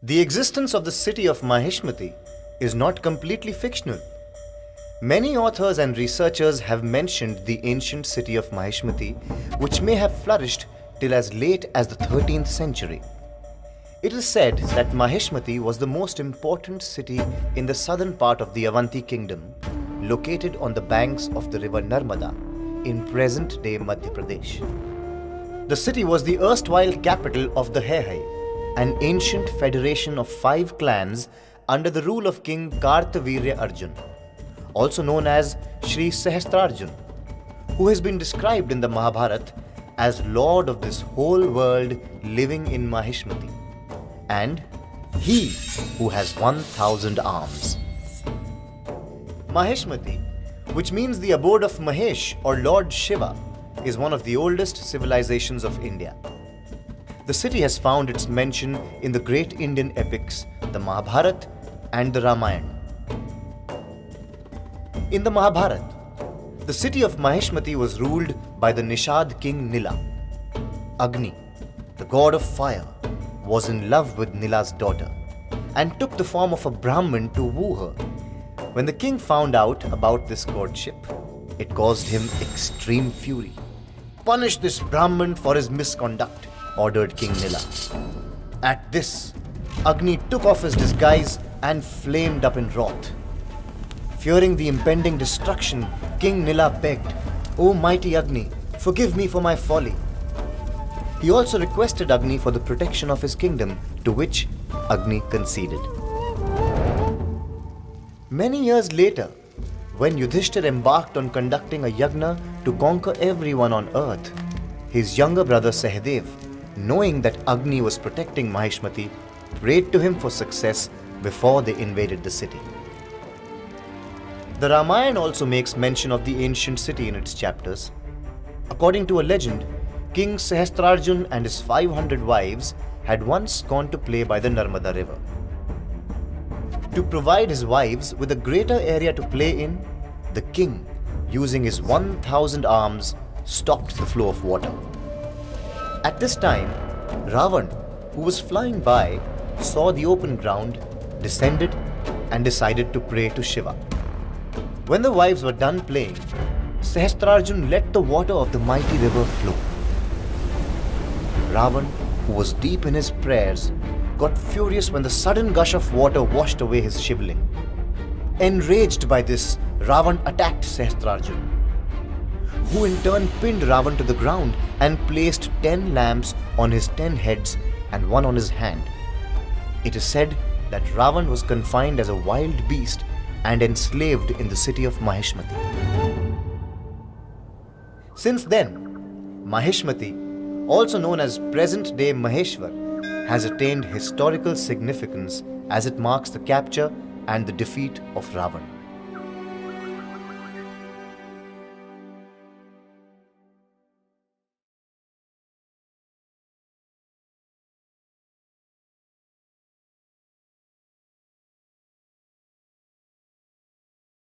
The existence of the city of Mahishmati is not completely fictional. Many authors and researchers have mentioned the ancient city of Mahishmati, which may have flourished till as late as the 13th century. It is said that Mahishmati was the most important city in the southern part of the Avanti kingdom, located on the banks of the river Narmada in present-day Madhya Pradesh. The city was the erstwhile capital of the Haihai, an ancient federation of 5 clans under the rule of King Kartavirya Arjun, also known as Sri Sahasrarjun, who has been described in the Mahabharata as lord of this whole world living in Mahishmati, and he who has 1,000 arms. Mahishmati, which means the abode of Mahesh or Lord Shiva, is one of the oldest civilizations of India. The city has found its mention in the great Indian epics, the Mahabharata and the Ramayana. In the Mahabharata, the city of Mahishmati was ruled by the Nishad king Nila. Agni, the god of fire, was in love with Nila's daughter and took the form of a Brahmin to woo her. When the king found out about this courtship, it caused him extreme fury. "Punish this Brahmin for his misconduct," ordered King Nila. At this, Agni took off his disguise and flamed up in wrath. Fearing the impending destruction, King Nila begged, "O mighty Agni, forgive me for my folly." He also requested Agni for the protection of his kingdom, to which Agni conceded. Many years later, when Yudhishthir embarked on conducting a yagna to conquer everyone on earth, his younger brother Sahadev, knowing that Agni was protecting Mahishmati, prayed to him for success before they invaded the city. The Ramayana also makes mention of the ancient city in its chapters. According to a legend, King Sahasrarjun and his 500 wives had once gone to play by the Narmada river. To provide his wives with a greater area to play in, the king, using his 1,000 arms, stopped the flow of water. At this time, Ravan, who was flying by, saw the open ground, descended, and decided to pray to Shiva. When the wives were done playing, Sahasrarjun let the water of the mighty river flow. Ravan, who was deep in his prayers, got furious when the sudden gush of water washed away his shivling. Enraged by this, Ravan attacked Sahasrarjun, who in turn pinned Ravan to the ground and placed 10 lamps on his 10 heads and one on his hand. It is said that Ravan was confined as a wild beast and enslaved in the city of Mahishmati. Since then, Mahishmati, also known as present-day Maheshwar, has attained historical significance as it marks the capture and the defeat of Ravan.